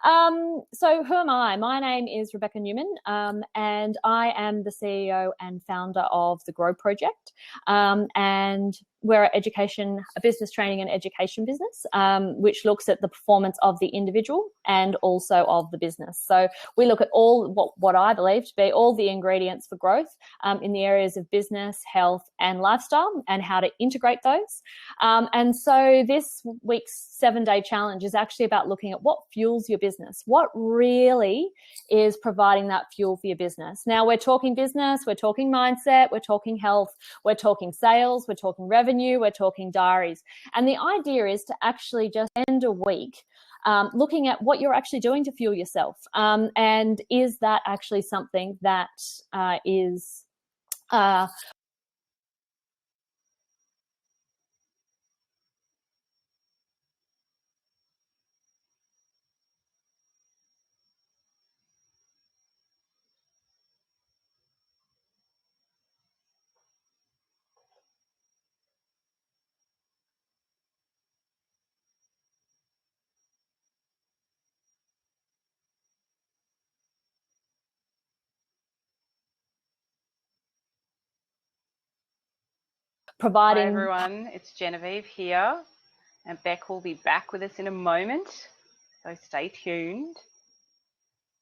So who am I? My name is Rebecca Newman, and I am the CEO and founder of the Grow Project. And we're a business training and education business, which looks at the performance of the individual and also of the business. So we look at all what I believe to be all the ingredients for growth in the areas of business, health, and lifestyle, and how to integrate those. And so this week's 7-day challenge is actually about looking at what fuels your business, what really is providing that fuel for your business. Now, we're talking business, we're talking mindset, we're talking health, we're talking sales, we're talking revenue, we're talking diaries. And the idea is to actually just end a week looking at what you're actually doing to fuel yourself. And is that actually something that is providing... Hi everyone, it's Genevieve here, and Beck will be back with us in a moment, so stay tuned.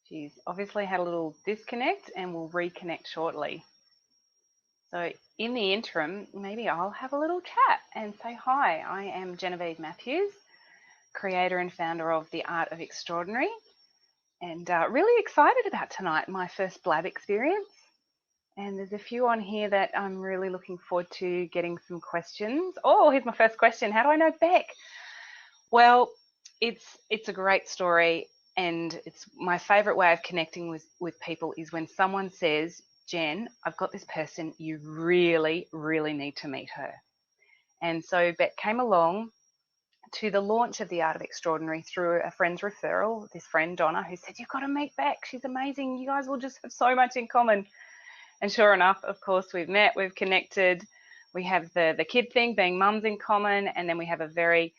She's obviously had a little disconnect and will reconnect shortly. So in the interim, maybe I'll have a little chat and say hi. I am Genevieve Matthews, creator and founder of The Art of Extraordinary, and really excited about tonight, my first blab experience. And there's a few on here that I'm really looking forward to getting some questions. Oh, here's my first question. How do I know Beck? Well, it's a great story, and it's my favorite way of connecting with people is when someone says, Jen, I've got this person, you really, really need to meet her. And so Beck came along to the launch of The Art of Extraordinary through a friend's referral, this friend, Donna, who said, you've got to meet Beck. She's amazing. You guys will just have so much in common. And sure enough, of course, we've met, we've connected. We have the kid thing, being mums in common, and then we have a very,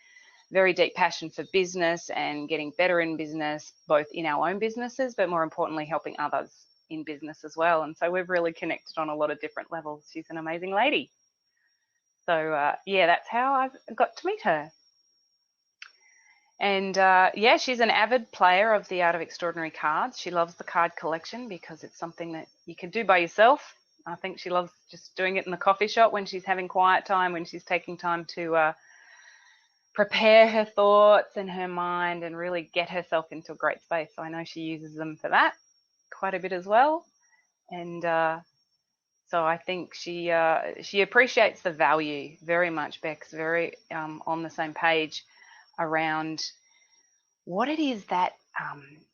very deep passion for business and getting better in business, both in our own businesses, but more importantly, helping others in business as well. And so we've really connected on a lot of different levels. She's an amazing lady. So yeah, that's how I got to meet her. And yeah, she's an avid player of The Art of Extraordinary cards. She loves the card collection because it's something that you can do by yourself. I think she loves just doing it in the coffee shop when she's having quiet time, when she's taking time to prepare her thoughts and her mind and really get herself into a great space. So I know she uses them for that quite a bit as well. And so I think she appreciates the value very much. Beck's very on the same page around what it is that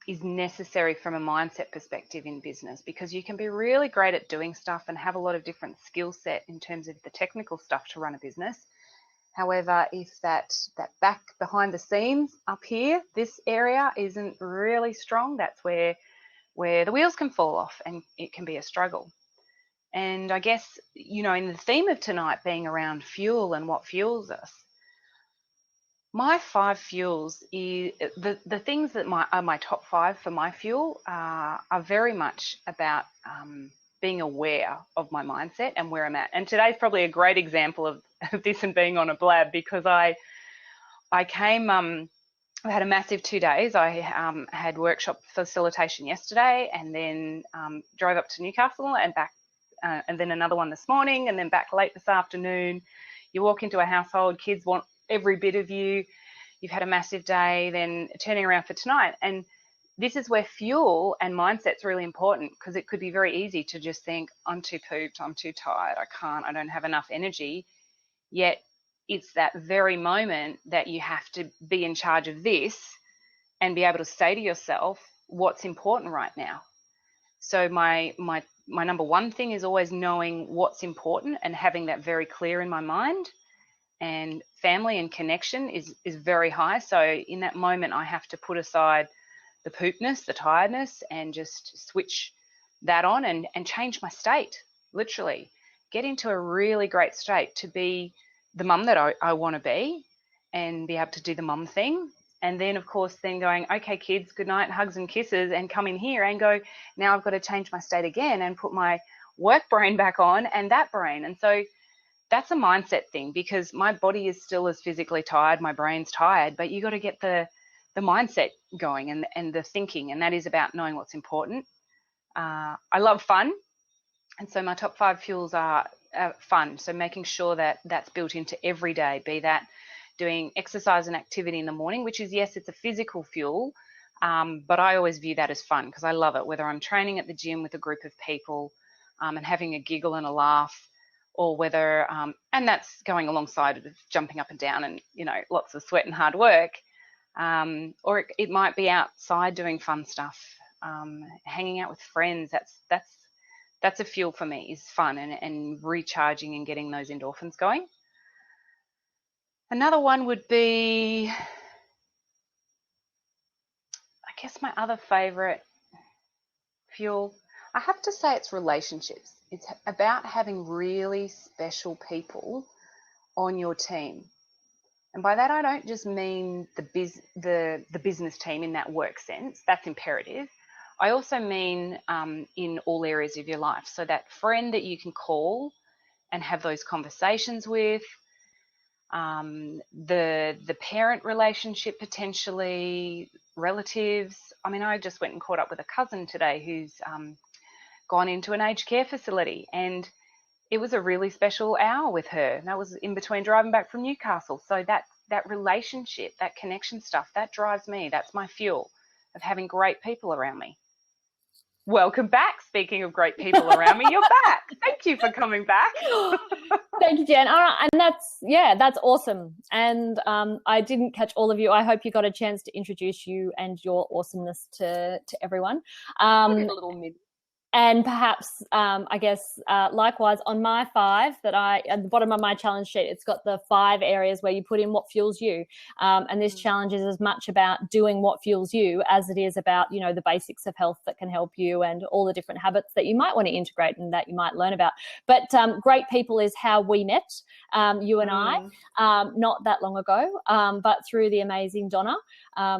is necessary from a mindset perspective in business, because you can be really great at doing stuff and have a lot of different skill set in terms of the technical stuff to run a business. However, if that back behind the scenes up here, this area isn't really strong, that's where the wheels can fall off and it can be a struggle. And I guess, you know, in the theme of tonight being around fuel and what fuels us, my 5 fuels is the things that are my top 5 for my fuel are very much about being aware of my mindset and where I'm at. And today's probably a great example of this and being on a blab, because I came, I had a massive 2 days. I had workshop facilitation yesterday, and then drove up to Newcastle and back, and then another one this morning, and then back late this afternoon. You walk into a household, kids want every bit of you. You've had a massive day, then turning around for tonight. And this is where fuel and mindset's really important, because it could be very easy to just think, I'm too pooped, I'm too tired, I don't have enough energy. Yet it's that very moment that you have to be in charge of this and be able to say to yourself what's important right now. So my number one thing is always knowing what's important and having that very clear in my mind. And family and connection is very high. So in that moment, I have to put aside the poopness, the tiredness, and just switch that on and change my state, literally. Get into a really great state to be the mum that I want to be, and be able to do the mum thing And then, of course, then going, okay, kids, good night, hugs and kisses, and come in here and go, now I've got to change my state again and put my work brain back on and that brain. And so that's a mindset thing, because my body is still as physically tired, my brain's tired, but you got to get the mindset going and the thinking, and that is about knowing what's important. I love fun, and so my top 5 fuels are fun. So making sure that that's built into every day, be that doing exercise and activity in the morning, which is, yes, it's a physical fuel, but I always view that as fun because I love it, whether I'm training at the gym with a group of people and having a giggle and a laugh, or whether, and that's going alongside of jumping up and down and, you know, lots of sweat and hard work, or it might be outside doing fun stuff, hanging out with friends. That's a fuel for me, is fun and recharging and getting those endorphins going. Another one would be, I guess my other favorite fuel, I have to say it's relationships. It's about having really special people on your team. And by that, I don't just mean the business team in that work sense. That's imperative. I also mean in all areas of your life. So that friend that you can call and have those conversations with, the parent relationship, potentially relatives. I mean, I just went and caught up with a cousin today who's gone into an aged care facility, and it was a really special hour with her. And that was in between driving back from Newcastle. So that relationship, that connection stuff, that drives me. That's my fuel, of having great people around me. Welcome back. Speaking of great people around me, you're back. Thank you for coming back. Thank you, Jen. And that's awesome. And I didn't catch all of you. I hope you got a chance to introduce you and your awesomeness to everyone. A little mid. And perhaps, I guess, likewise on my 5 that at the bottom of my challenge sheet, it's got the 5 areas where you put in what fuels you. And this challenge is as much about doing what fuels you as it is about, you know, the basics of health that can help you and all the different habits that you might want to integrate and that you might learn about. But great people is how we met, you and I, not that long ago, but through the amazing Donna,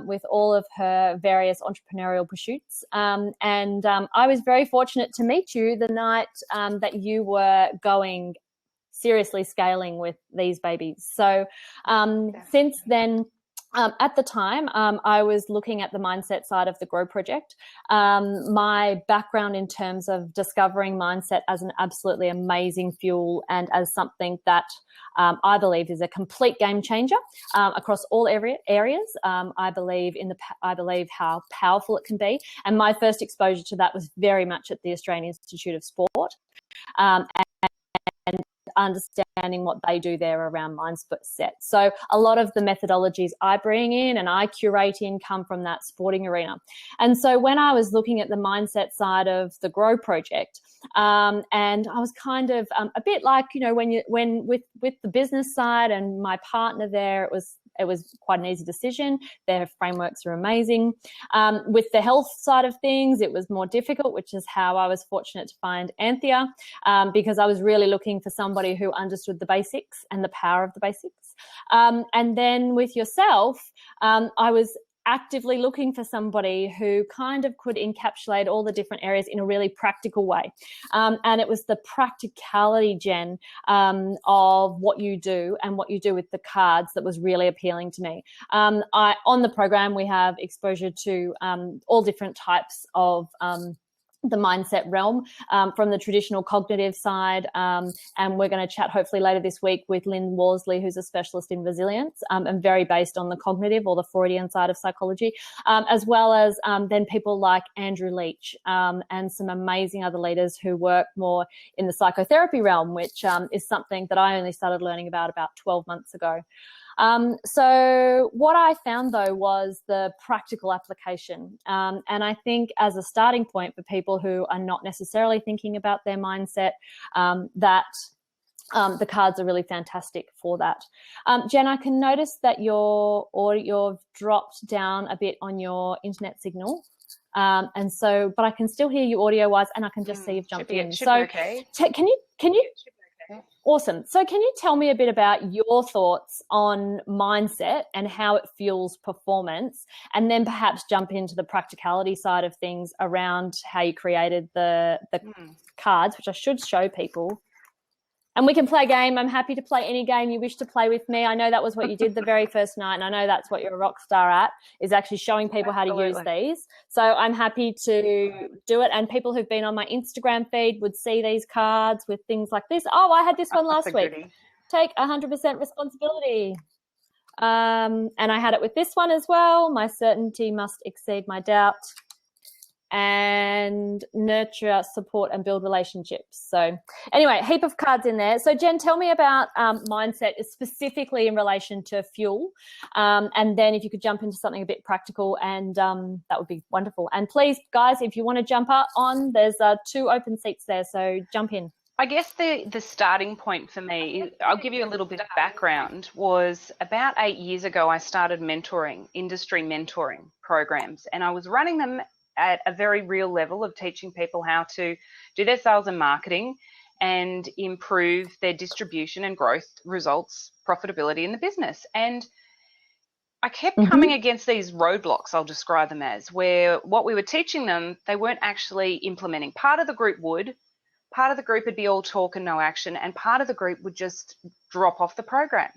with all of her various entrepreneurial pursuits. And I was very fortunate to meet you the night that you were going seriously scaling with these babies. So since then, at the time, I was looking at the mindset side of the Grow Project. My background in terms of discovering mindset as an absolutely amazing fuel and as something that I believe is a complete game changer across all areas. I believe how powerful it can be. And my first exposure to that was very much at the Australian Institute of Sport. And understanding what they do there around mindset. So a lot of the methodologies I bring in and I curate in come from that sporting arena. And so when I was looking at the mindset side of the Grow Project, and I was kind of a bit like, you know, when with the business side and my partner there, it was quite an easy decision. Their frameworks are amazing. With the health side of things, it was more difficult, which is how I was fortunate to find Anthea, because I was really looking for somebody who understood the basics and the power of the basics. And then with yourself, I was actively looking for somebody who kind of could encapsulate all the different areas in a really practical way. And it was the practicality, Jen, of what you do and what you do with the cards that was really appealing to me. On the program, we have exposure to all different types of the mindset realm, from the traditional cognitive side, and we're going to chat hopefully later this week with Lynn Worsley, who's a specialist in resilience, and very based on the cognitive or the Freudian side of psychology, as well as then people like Andrew Leach, and some amazing other leaders who work more in the psychotherapy realm, which is something that I only started learning about 12 months ago. So what I found, though, was the practical application. And I think as a starting point for people who are not necessarily thinking about their mindset, that the cards are really fantastic for that. Jen, I can notice that you've dropped down a bit on your internet signal. And so, but I can still hear you audio-wise, and I can just see you've jumped in. Should be okay. Can you? Awesome. So can you tell me a bit about your thoughts on mindset and how it fuels performance, and then perhaps jump into the practicality side of things around how you created the cards, which I should show people. And we can play a game. I'm happy to play any game you wish to play with me. I know that was what you did the very first night, and I know that's what you're a rock star at, is actually showing people how to use these. So I'm happy to do it. And people who've been on my Instagram feed would see these cards with things like this. Oh, I had this one last week. Take 100% responsibility. And I had it with this one as well. My certainty must exceed my doubt. And nurture, support, and build relationships. So anyway, heap of cards in there. So Jen, tell me about mindset specifically in relation to fuel. And then if you could jump into something a bit practical, and that would be wonderful. And please, guys, if you want to jump on, there's 2 open seats there. So jump in. I guess the starting point for me, I'll give you a little bit of background, was about 8 years ago I started mentoring, industry mentoring programs, and I was running them at a very real level of teaching people how to do their sales and marketing and improve their distribution and growth results, profitability in the business. And I kept coming against these roadblocks, I'll describe them as, where what we were teaching them, they weren't actually implementing. Part of the group would, part of the group would be all talk and no action, and part of the group would just drop off the program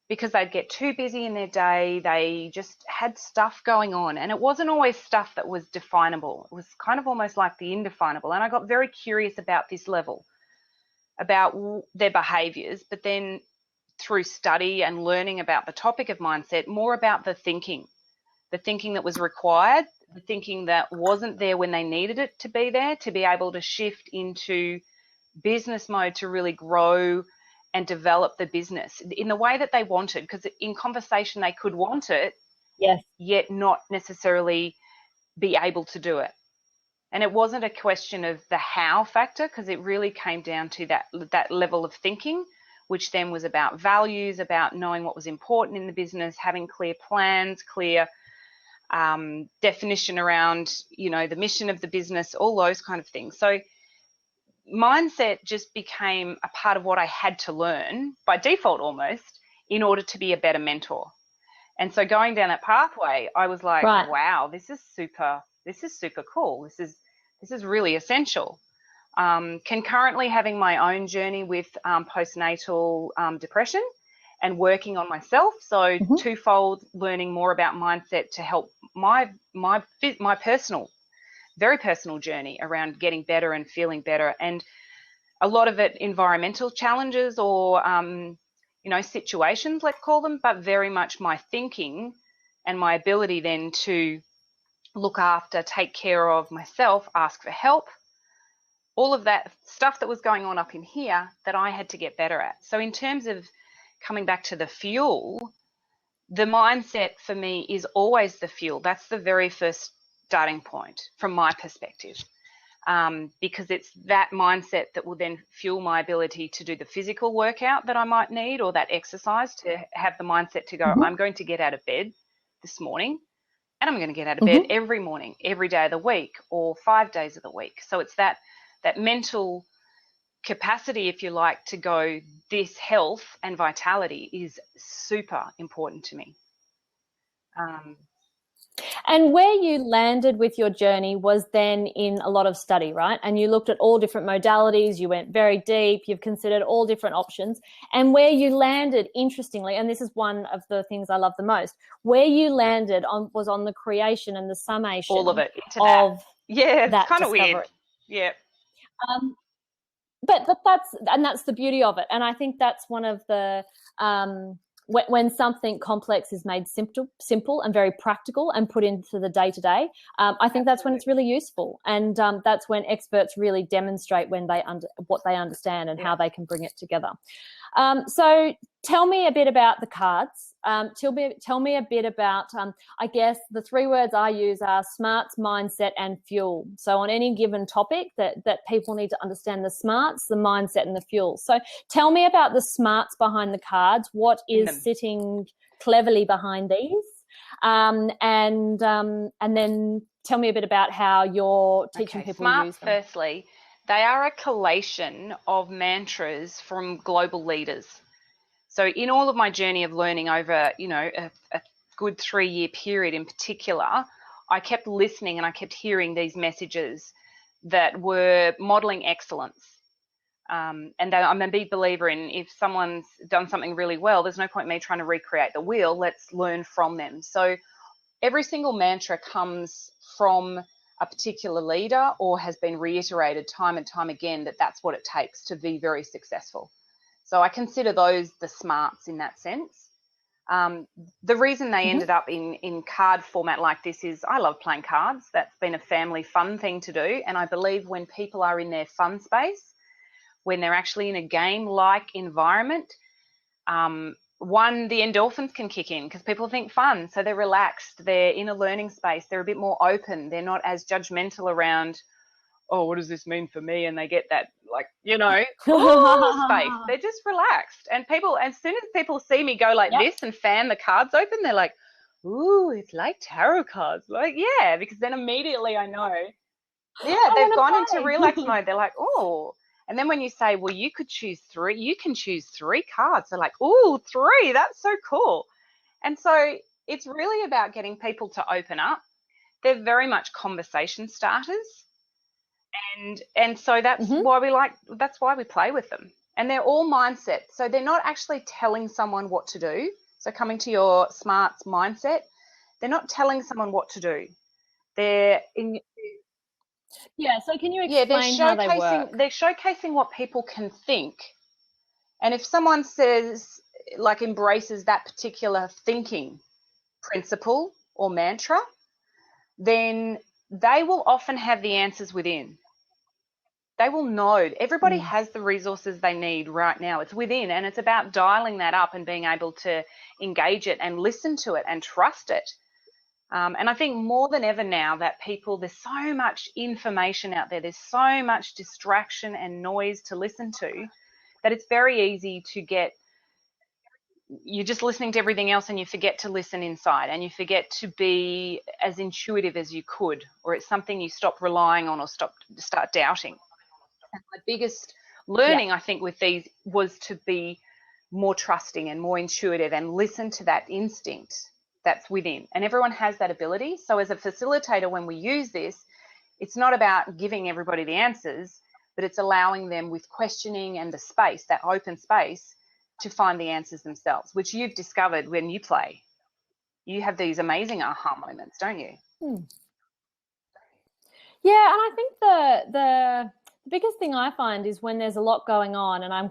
because they'd get too busy in their day. They just had stuff going on, and it wasn't always stuff that was definable. It was kind of almost like the indefinable. And I got very curious about this level, about their behaviors, but then through study and learning about the topic of mindset, more about the thinking that was required, the thinking that wasn't there when they needed it to be there, to be able to shift into business mode to really grow and develop the business in the way that they wanted, because in conversation they could want it, yes, yet not necessarily be able to do it. And it wasn't a question of the how factor, because it really came down to that level of thinking, which then was about values, about knowing what was important in the business, having clear plans, clear definition around, the mission of the business, all those kind of things. So mindset just became a part of what I had to learn by default almost in order to be a better mentor. And so going down that pathway, I was like, wow, this is super cool. This is really essential. Concurrently having my own journey with postnatal depression and working on myself. So twofold, learning more about mindset to help my personal, very personal journey around getting better and feeling better, and a lot of it environmental challenges or situations, let's call them, but very much my thinking and my ability then to look after, take care of myself, ask for help, all of that stuff that was going on up in here that I had to get better at. So in terms of coming back to the fuel, the mindset for me is always the fuel. That's the very first starting point from my perspective, because it's that mindset that will then fuel my ability to do the physical workout that I might need, or that exercise, to have the mindset to go, I'm going to get out of bed this morning, and I'm going to get out of bed every morning, every day of the week, or 5 days of the week. So it's that mental capacity, if you like, to go, this health and vitality is super important to me. And where you landed with your journey was then in a lot of study, right? And you looked at all different modalities, you went very deep, you've considered all different options. And where you landed, interestingly, and this is one of the things I love the most, where you landed on was on the creation and the summation. All of it. Into of yeah, it's that kind of discovery. Weird. Yeah. But that's the beauty of it. And I think that's one of the when something complex is made simple and very practical and put into the day-to-day, I think that's when it's really useful. And that's when experts really demonstrate what they understand and how they can bring it together. So tell me a bit about the cards. Tell me a bit about, I guess the 3 words I use are smarts, mindset, and fuel. So on any given topic that people need to understand the smarts, the mindset, and the fuel. So tell me about the smarts behind the cards. What is sitting cleverly behind these? And then tell me a bit about how you're teaching people to use them. Firstly, They are a collation of mantras from global leaders. So in all of my journey of learning over, a good 3-year period in particular, I kept listening and I kept hearing these messages that were modeling excellence. And I'm a big believer in, if someone's done something really well, there's no point in me trying to recreate the wheel. Let's learn from them. So every single mantra comes from a particular leader or has been reiterated time and time again that that's what it takes to be very successful. So I consider those the smarts in that sense. The reason they ended up in card format like this is I love playing cards. That's been a family fun thing to do. And I believe when people are in their fun space, when they're actually in a game-like environment, the endorphins can kick in because people think fun. So they're relaxed. They're in a learning space. They're a bit more open. They're not as judgmental around, oh, what does this mean for me? And they get that, cool space. They're just relaxed. And as soon as people see me go like this and fan the cards open, they're like, ooh, it's like tarot cards. Because then immediately I know, they've gone into relax mode. They're like, oh. And then when you say, well, you could choose 3, you can choose 3 cards. They're like, oh, 3, that's so cool. And so it's really about getting people to open up. They're very much conversation starters. And so that's why we play with them. And they're all mindset. So they're not actually telling someone what to do. So coming to your smarts mindset, they're not telling someone what to do. They're in. Yeah, so can you explain how they work? They're showcasing what people can think. And if someone says, embraces that particular thinking principle or mantra, then they will often have the answers within. They will know. Everybody has the resources they need right now. It's within, and it's about dialing that up and being able to engage it and listen to it and trust it. And I think more than ever now that there's so much information out there, there's so much distraction and noise to listen to, that it's very easy to you're just listening to everything else and you forget to listen inside and you forget to be as intuitive as you could, or it's something you stop relying on or start doubting. And my biggest learning, I think, with these was to be more trusting and more intuitive and listen to that instinct that's within. And everyone has that ability. So as a facilitator, when we use this, it's not about giving everybody the answers, but it's allowing them with questioning and the space, that open space, to find the answers themselves, which you've discovered when you play. You have these amazing aha moments, don't you? Yeah, and I think the biggest thing I find is when there's a lot going on, and I'm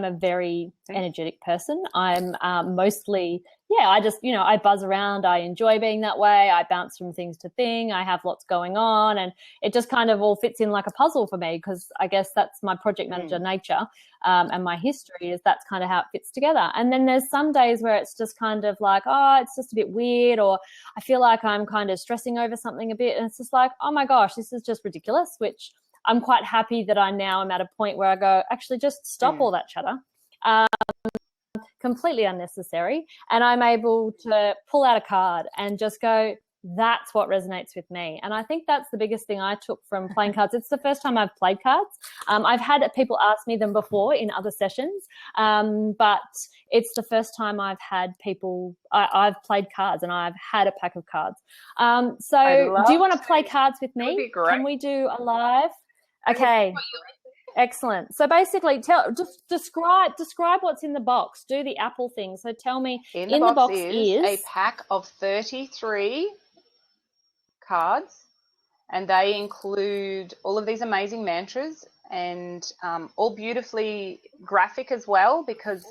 a very energetic person. I'm mostly, I buzz around. I enjoy being that way. I bounce from things to thing. I have lots going on, and it just kind of all fits in like a puzzle for me, because I guess that's my project manager nature, and my history is that's kind of how it fits together. And then there's some days where it's just kind of like, oh, it's just a bit weird, or I feel like I'm kind of stressing over something a bit, and it's just like, oh my gosh, this is just ridiculous, which I'm quite happy that I now am at a point where I go, actually just stop all that chatter. Completely unnecessary. And I'm able to pull out a card and just go, that's what resonates with me. And I think that's the biggest thing I took from playing cards. It's the first time I've played cards. I've had people ask me them before in other sessions, but it's the first time I've had I've played cards and I've had a pack of cards. So do you want to play cards with me? That'd be great. Can we do a live? Okay. Excellent. So basically, describe what's in the box. Do the Apple thing. So tell me, in the box is a pack of 33 cards, and they include all of these amazing mantras, and all beautifully graphic as well, because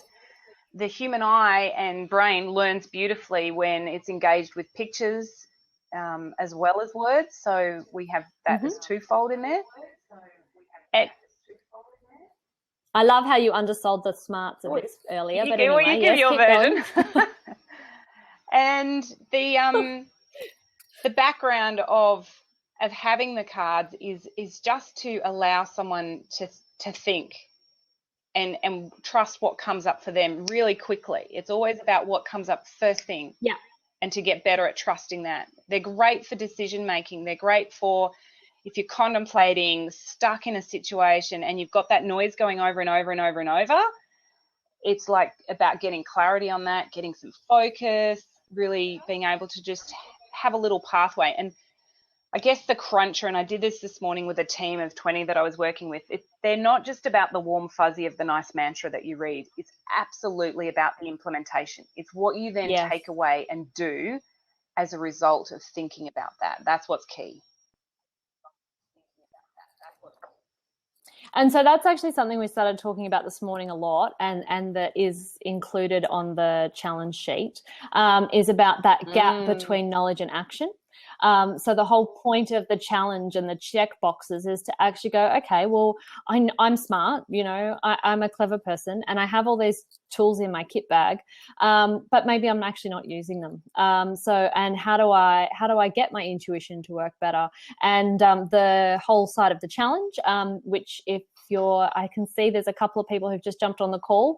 the human eye and brain learns beautifully when it's engaged with pictures as well as words. So we have that as twofold in there. I love how you undersold the smarts a bit earlier. But anyway, you give your version. And the background of having the cards is just to allow someone to think and trust what comes up for them really quickly. It's always about what comes up first thing. Yeah. And to get better at trusting that. They're great for decision making. They're great for if you're contemplating, stuck in a situation, and you've got that noise going over and over and over and over, it's like about getting clarity on that, getting some focus, really being able to just have a little pathway. And I guess the cruncher, and I did this morning with a team of 20 that I was working with, they're not just about the warm fuzzy of the nice mantra that you read. It's absolutely about the implementation. It's what you then take away and do as a result of thinking about that. That's what's key. And so that's actually something we started talking about this morning a lot, and that is included on the challenge sheet, is about that gap between knowledge and action. So the whole point of the challenge and the check boxes is to actually go, okay, well, I'm smart, you know, I'm a clever person, and I have all these tools in my kit bag, but maybe I'm actually not using them. And how do I get my intuition to work better? And the whole side of the challenge, which I can see there's a couple of people who've just jumped on the call.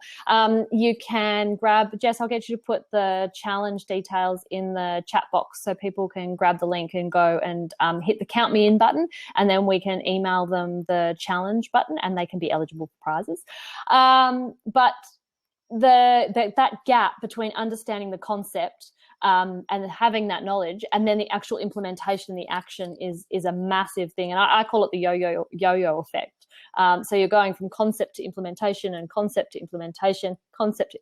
You can grab, Jess, I'll get you to put the challenge details in the chat box so people can grab the link and go and hit the count me in button, and then we can email them the challenge button and they can be eligible for prizes. But that gap between understanding the concept and having that knowledge and then the actual implementation and the action is a massive thing. And I call it the yo-yo effect. So you're going from concept to implementation and concept to implementation,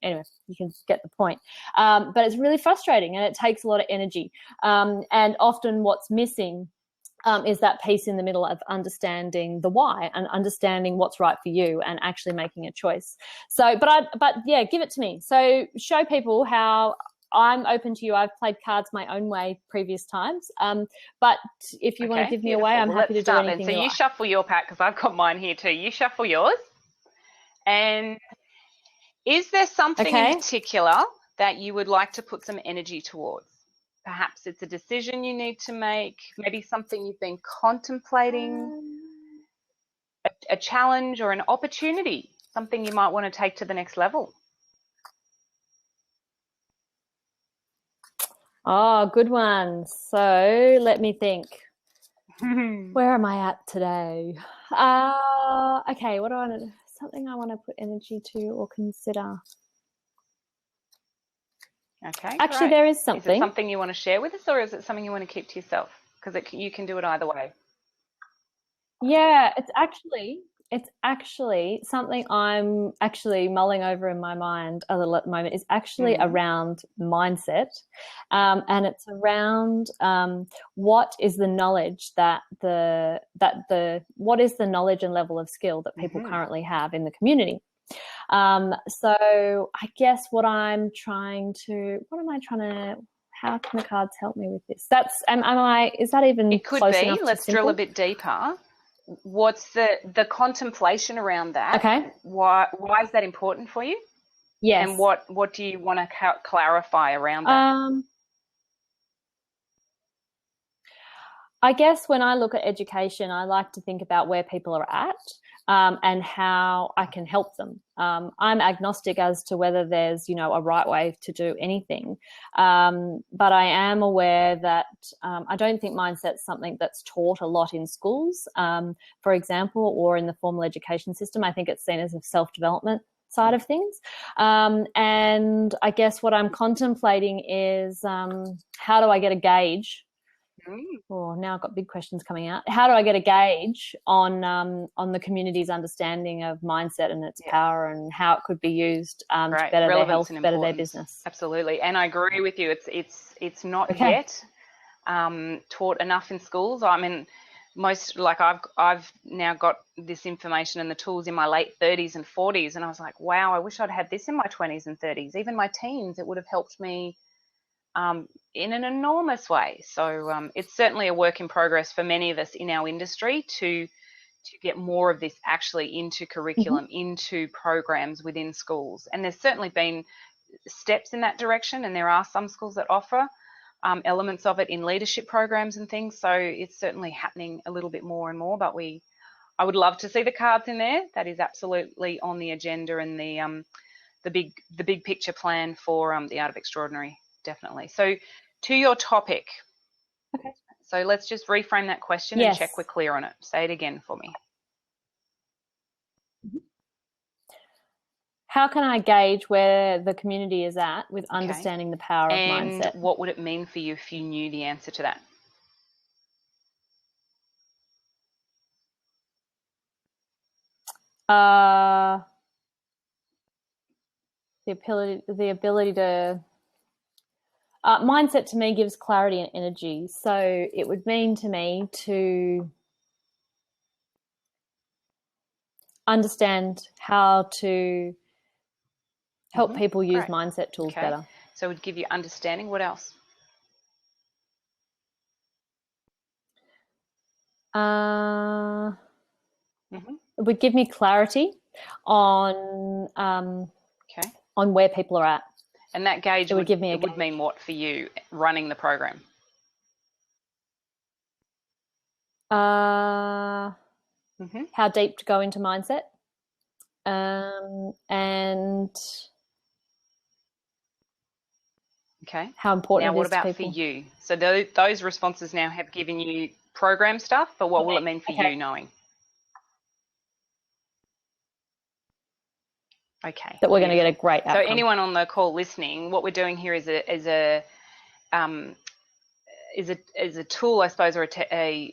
anyway, you can get the point. But it's really frustrating and it takes a lot of energy. And often what's missing is that piece in the middle of understanding the why and understanding what's right for you and actually making a choice. So, but yeah, give it to me. So show people how I'm open to you. I've played cards my own way previous times. But if you want to give me away, I'm happy to do anything. So you shuffle your pack because I've got mine here too. You shuffle yours. And is there something in particular that you would like to put some energy towards? Perhaps it's a decision you need to make, maybe something you've been contemplating, a challenge or an opportunity, something you might want to take to the next level. Oh, good one. So let me think. Where am I at today? Okay, what do I want to, something I want to put energy to or consider? Okay. Actually, there is something. Is it something you want to share with us, or is it something you want to keep to yourself? Because you can do it either way. Yeah, it's actually something I'm actually mulling over in my mind a little at the moment. Is actually around mindset, and it's around what is the knowledge what is the knowledge and level of skill that people currently have in the community. So I guess how can the cards help me with this? Is that even it could close be. enough? Let's drill a bit deeper. What's the contemplation around that? Okay. Why is that important for you? Yes. And what do you want to clarify around that? I guess when I look at education, I like to think about where people are at and how I can help them. I'm agnostic as to whether there's, a right way to do anything. But I am aware that I don't think mindset's something that's taught a lot in schools, for example, or in the formal education system. I think it's seen as a self-development side of things. And I guess what I'm contemplating is how do I get a gauge? Oh, now I've got big questions coming out. How do I get a gauge on the community's understanding of mindset and its power and how it could be used to better their health, better their business? Absolutely, and I agree with you. It's not yet taught enough in schools. I mean, I've now got this information and the tools in my late 30s and 40s, and I was like, wow, I wish I'd had this in my 20s and 30s, even my teens. It would have helped me in an enormous way. So it's certainly a work in progress for many of us in our industry to get more of this actually into curriculum, into programs within schools. And there's certainly been steps in that direction, and there are some schools that offer elements of it in leadership programs and things. So it's certainly happening a little bit more and more, but I would love to see the cards in there. That is absolutely on the agenda and the big picture plan for the Art of Extraordinary. Definitely. So to your topic, So let's just reframe that question and check we're clear on it. Say it again for me. How can I gauge where the community is at with understanding the power of mindset? And what would it mean for you if you knew the answer to that? The ability to mindset to me gives clarity and energy. So it would mean to me to understand how to help people use mindset tools better. So it would give you understanding. What else? It would give me clarity on where people are at. And that gauge would give me it would mean what for you running the program? How deep to go into mindset, and how important now, it what is to about people. For you? So those responses now have given you program stuff, but what will it mean for you knowing? Okay. That we're going to get a great outcome. So anyone on the call listening, what we're doing here is a tool, I suppose, or a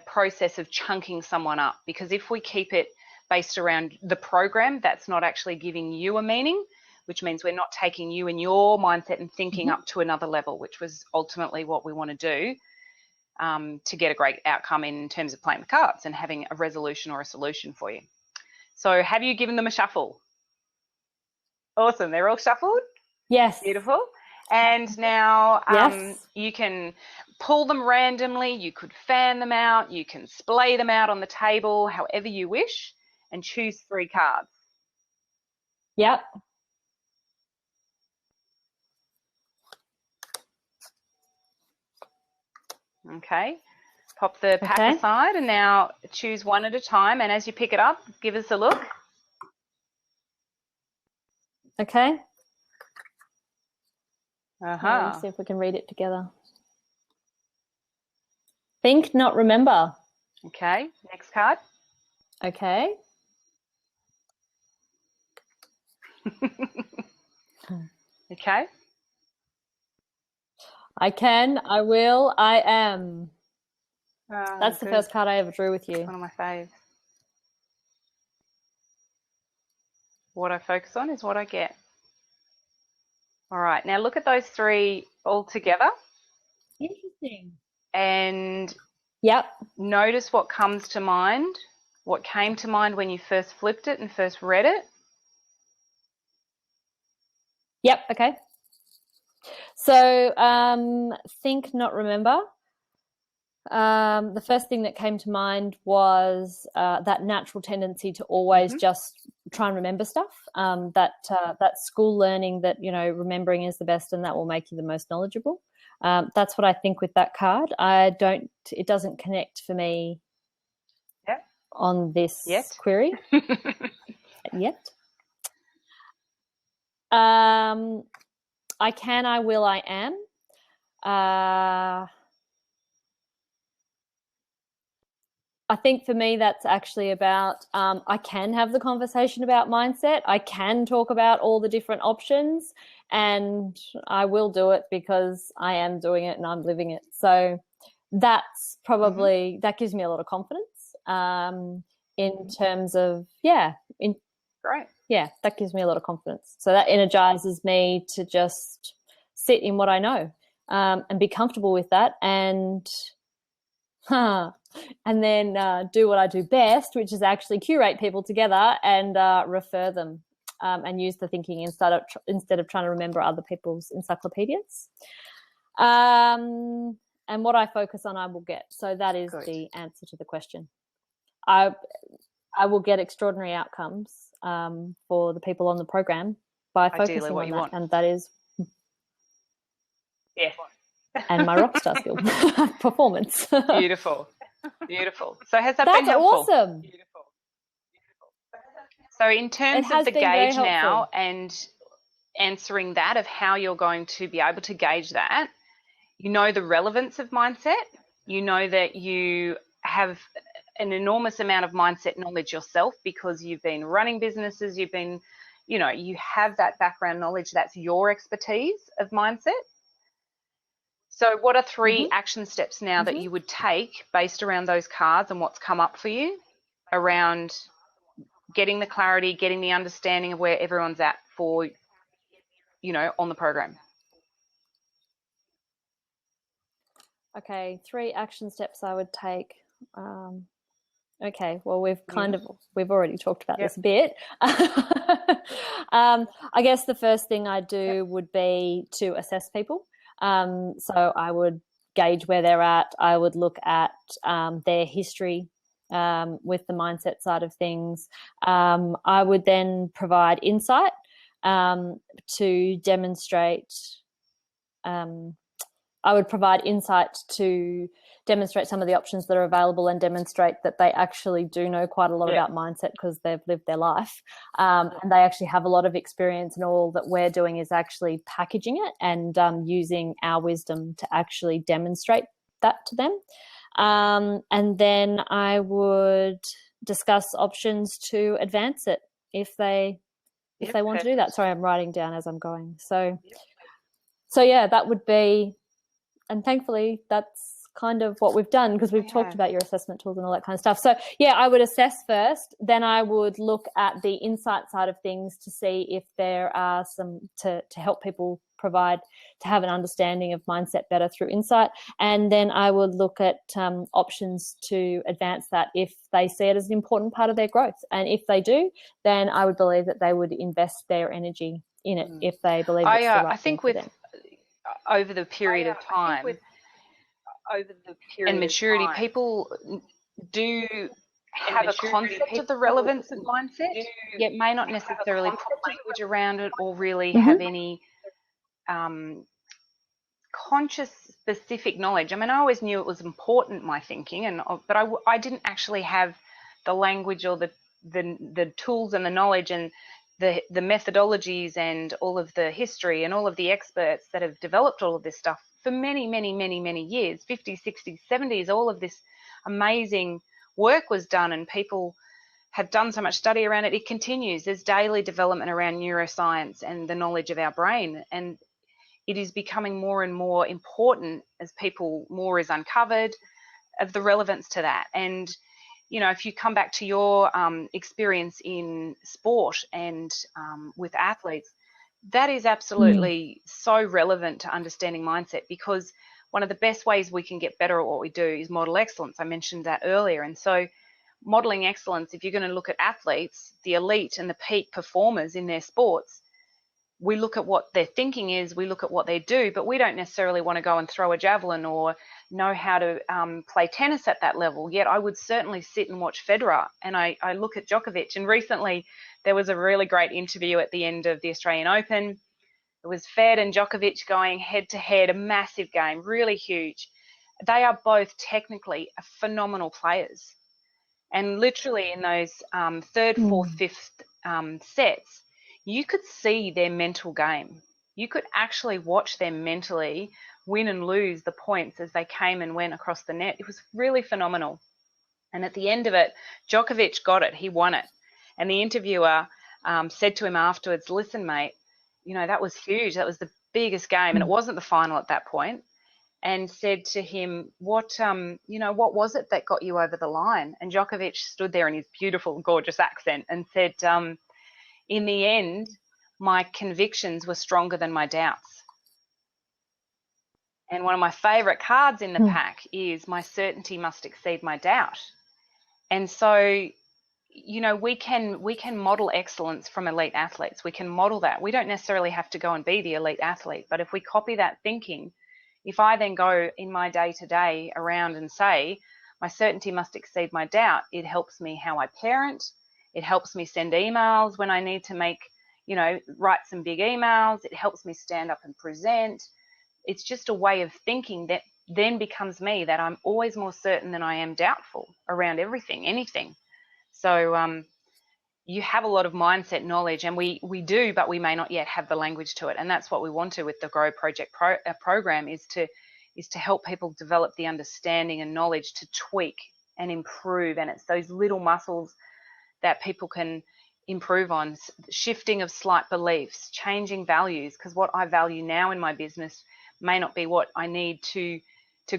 process of chunking someone up. Because if we keep it based around the program, that's not actually giving you a meaning, which means we're not taking you and your mindset and thinking up to another level, which was ultimately what we want to do to get a great outcome in terms of playing the cards and having a resolution or a solution for you. So have you given them a shuffle? Awesome. They're all shuffled? Yes. Beautiful. And now you can pull them randomly. You could fan them out. You can splay them out on the table, however you wish, and choose 3 cards. Yep. Okay. Pop the pack aside and now choose one at a time. And as you pick it up, give us a look. Okay. Let's see if we can read it together. Think, not remember. Okay. Next card. Okay. Okay. I can, I will, I am. That's the first card I ever drew with you. It's one of my faves. What I focus on is what I get. All right, now look at those 3 all together. Interesting. And notice what comes to mind, what came to mind when you first flipped it and first read it. Yep, okay. So think, not remember. The first thing that came to mind was that natural tendency to always just try and remember stuff. That school learning that, remembering is the best and that will make you the most knowledgeable. That's what I think with that card. It doesn't connect for me on this query yet. I can, I will, I am. I think for me that's actually about I can have the conversation about mindset. I can talk about all the different options and I will do it because I am doing it and I'm living it. So that's probably, that gives me a lot of confidence in terms of, Great. Yeah, that gives me a lot of confidence. So that energizes me to just sit in what I know and be comfortable with that and then do what I do best, which is actually curate people together and refer them and use the thinking instead of trying to remember other people's encyclopedias. And what I focus on, I will get. So that is the answer to the question. I will get extraordinary outcomes for the people on the program by focusing on that. And that is and my rockstar skill performance. Beautiful. So has that been helpful? That's awesome. Beautiful. So in terms of the gauge now and answering that of how you're going to be able to gauge that, you know the relevance of mindset. You know that you have an enormous amount of mindset knowledge yourself because you've been running businesses, you've been, you know, you have that background knowledge. That's your expertise of mindset. So what are 3 action steps now that you would take based around those cards and what's come up for you around getting the clarity, getting the understanding of where everyone's at for, you know, on the program? Okay, 3 action steps I would take. Okay, well, we've already talked about this a bit. I guess the first thing I do would be to assess people. So I would gauge where they're at. I would look at their history with the mindset side of things. I would then provide insight to demonstrate. I would provide insight to demonstrate some of the options that are available and demonstrate that they actually do know quite a lot about mindset because they've lived their life. And they actually have a lot of experience, and all that we're doing is actually packaging it and using our wisdom to actually demonstrate that to them. And then I would discuss options to advance it if they want to do that. Sorry, I'm writing down as I'm going. So yeah, that would be. And thankfully, that's kind of what we've done because we've talked about your assessment tools and all that kind of stuff. So, yeah, I would assess first. Then I would look at the insight side of things to see if there are some to help people to have an understanding of mindset better through insight. And then I would look at options to advance that if they see it as an important part of their growth. And if they do, then I would believe that they would invest their energy in it if they believe it's the right thing for them. Over the period of time and maturity, people do have a concept of the relevance of mindset, yet may not necessarily put language around it or really have any conscious specific knowledge. I mean, I always knew it was important, my thinking, but I didn't actually have the language or the tools and the knowledge and the methodologies and all of the history and all of the experts that have developed all of this stuff for many, many, many, many years, 50s, 60s, 70s, all of this amazing work was done and people have done so much study around it. It continues. There's daily development around neuroscience and the knowledge of our brain, and it is becoming more and more important as more is uncovered of the relevance to that. And you know, if you come back to your experience in sport and with athletes, that is absolutely so relevant to understanding mindset, because one of the best ways we can get better at what we do is model excellence. I mentioned that earlier. And so modeling excellence, if you're going to look at athletes, the elite and the peak performers in their sports, we look at what their thinking is, we look at what they do, but we don't necessarily want to go and throw a javelin or know how to play tennis at that level. Yet I would certainly sit and watch Federer, and I look at Djokovic. And recently there was a really great interview at the end of the Australian Open. It was Fed and Djokovic going head to head, a massive game, really huge. They are both technically phenomenal players. And literally in those third, fourth, fifth sets, you could see their mental game. You could actually watch them mentally win and lose the points as they came and went across the net. It was really phenomenal. And at the end of it, Djokovic got it. He won it. And the interviewer said to him afterwards, listen, mate, you know, that was huge. That was the biggest game. And it wasn't the final at that point. And said to him, what was it that got you over the line? And Djokovic stood there in his beautiful, gorgeous accent and said, in the end, my convictions were stronger than my doubts. And one of my favorite cards in the pack is my certainty must exceed my doubt. And so, you know, we can model excellence from elite athletes. We can model that. We don't necessarily have to go and be the elite athlete, but if we copy that thinking, if I then go in my day-to-day around and say, my certainty must exceed my doubt, it helps me how I parent. It helps me send emails when I need to write some big emails. It helps me stand up and present. It's just a way of thinking that then becomes me, that I'm always more certain than I am doubtful around everything, anything. So you have a lot of mindset knowledge, and we do, but we may not yet have the language to it. And that's what we want to with the Grow Project program, is to is to help people develop the understanding and knowledge to tweak and improve. And it's those little muscles that people can improve on, shifting of slight beliefs, changing values, because what I value now in my business may not be what I need to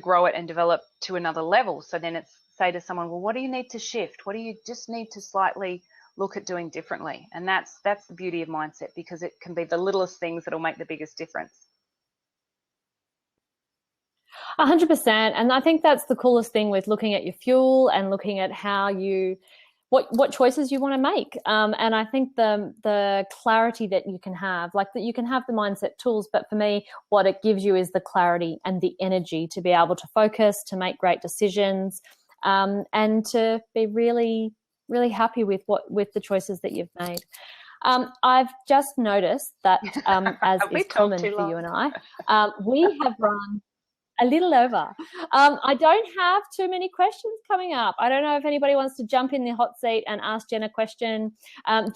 grow it and develop to another level. So then it's say to someone, well, what do you need to shift? What do you just need to slightly look at doing differently? And that's the beauty of mindset, because it can be the littlest things that'll make the biggest difference. 100%. And I think that's the coolest thing with looking at your fuel and looking at how you, what choices you want to make. And I think the clarity that you can have, like that you can have the mindset tools, but for me, what it gives you is the clarity and the energy to be able to focus, to make great decisions, and to be really, really happy with the choices that you've made. I've just noticed that, as is common for you and I, we have run a little over. I don't have too many questions coming up. I don't know if anybody wants to jump in the hot seat and ask Jen a question.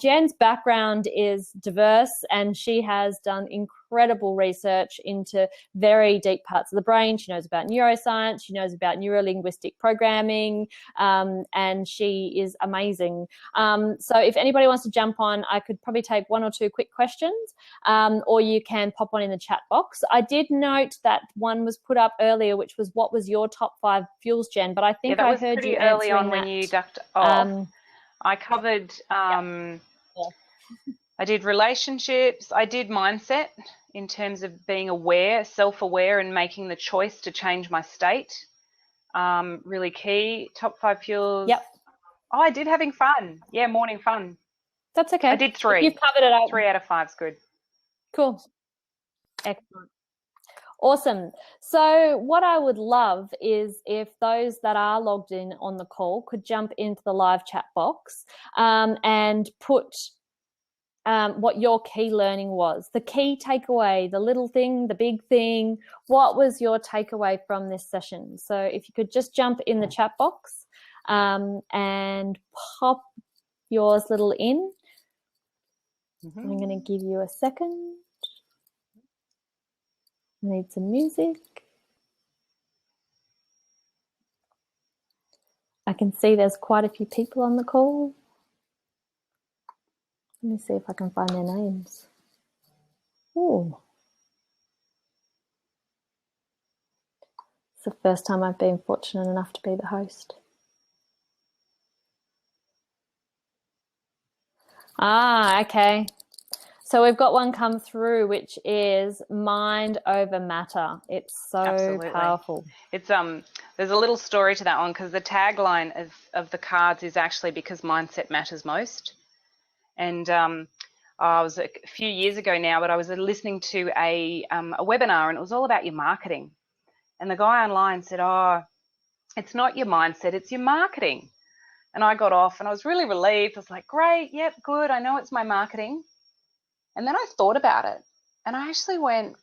Jen's background is diverse, and she has done incredible research into very deep parts of the brain. She knows about neuroscience. She knows about neuro-linguistic programming, and she is amazing. So if anybody wants to jump on, I could probably take one or two quick questions, or you can pop one in the chat box. I did note that one was put up earlier, which was what was your top 5 fuels, Jen, but I think I heard you early on that. When you ducked off. I covered I did relationships, I did mindset in terms of being aware, self-aware, and making the choice to change my state. Really key. Top 5 fuels. Yep. Oh, I did having fun. Yeah, morning fun. That's okay. I did 3. You've covered it up. 3 out of 5 is good. Cool. Excellent. Awesome. So what I would love is if those that are logged in on the call could jump into the live chat box, and put what your key learning was, the key takeaway, the little thing, the big thing. What was your takeaway from this session? So if you could just jump in the chat box, and pop yours little in. Mm-hmm. I'm going to give you a second. Need some music. I can see there's quite a few people on the call. Let me see if I can find their names. Oh, it's the first time I've been fortunate enough to be the host. Okay. So we've got one come through, which is mind over matter. It's so Absolutely. Powerful. It's there's a little story to that one, because the tagline of the cards is actually because mindset matters most. And I was a few years ago now, but I was listening to a webinar, and it was all about your marketing. And the guy online said, "Oh, it's not your mindset, it's your marketing." And I got off, and I was really relieved. I was like, "Great, yep, good. I know it's my marketing." And then I thought about it, and I actually went,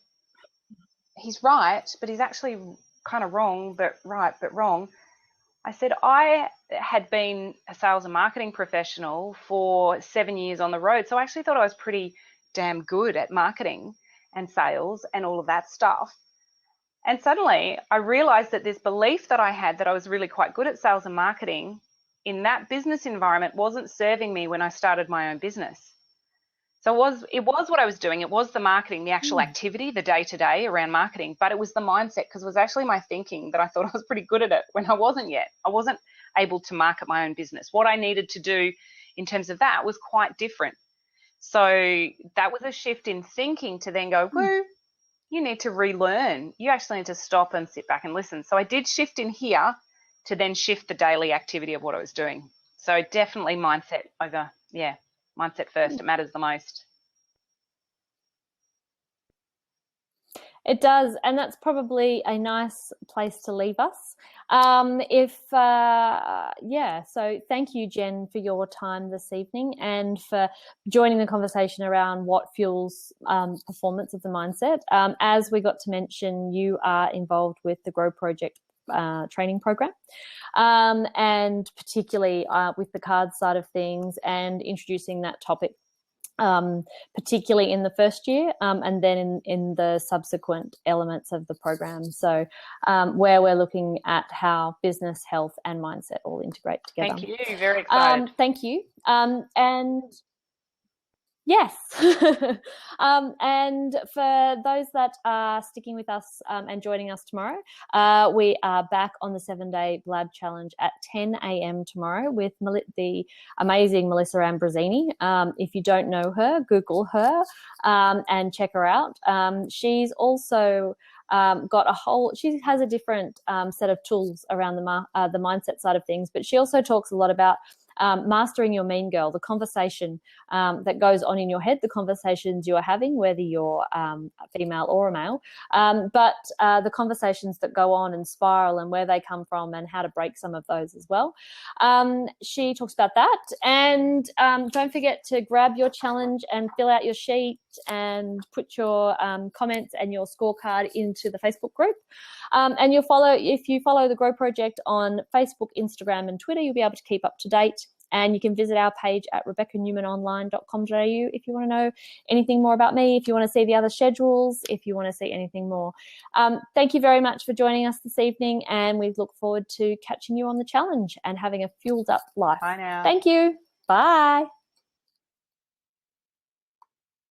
he's right, but he's actually kind of wrong, but right, but wrong. I said, I had been a sales and marketing professional for 7 years on the road, so I actually thought I was pretty damn good at marketing and sales and all of that stuff. And suddenly I realized that this belief that I had that I was really quite good at sales and marketing in that business environment wasn't serving me when I started my own business. So it was what I was doing. It was the marketing, the actual activity, the day-to-day around marketing, but it was the mindset, because it was actually my thinking that I thought I was pretty good at it when I wasn't yet. I wasn't able to market my own business. What I needed to do in terms of that was quite different. So that was a shift in thinking to then go, woo, you need to relearn. You actually need to stop and sit back and listen. So I did shift in here to then shift the daily activity of what I was doing. So definitely mindset over, mindset first. It matters the most. It does, and that's probably a nice place to leave us. So thank you, Jen, for your time this evening and for joining the conversation around what fuels performance of the mindset. As we got to mention, you are involved with the Grow Project training program, and particularly with the cards side of things and introducing that topic particularly in the first year, and then in the subsequent elements of the program. So where we're looking at how business, health and mindset all integrate together. Thank you. Very excited. Thank you. And yes. And for those that are sticking with us and joining us tomorrow, we are back on the 7-day Blab Challenge at 10 a.m. tomorrow with the amazing Melissa Ambrosini. If you don't know her, Google her and check her out. She's also she has a different set of tools around the mindset side of things, but she also talks a lot about mastering your mean girl, the conversation that goes on in your head, the conversations you are having, whether you're a female or a male, but the conversations that go on and spiral and where they come from and how to break some of those as well. She talks about that. And don't forget to grab your challenge and fill out your sheet and put your comments and your scorecard into the Facebook group. And if you follow the Grow Project on Facebook, Instagram and Twitter, you'll be able to keep up to date. And you can visit our page at RebeccaNewmanOnline.com.au if you want to know anything more about me, if you want to see the other schedules, if you want to see anything more. Thank you very much for joining us this evening, and we look forward to catching you on the challenge and having a fueled up life. Bye now. Thank you. Bye.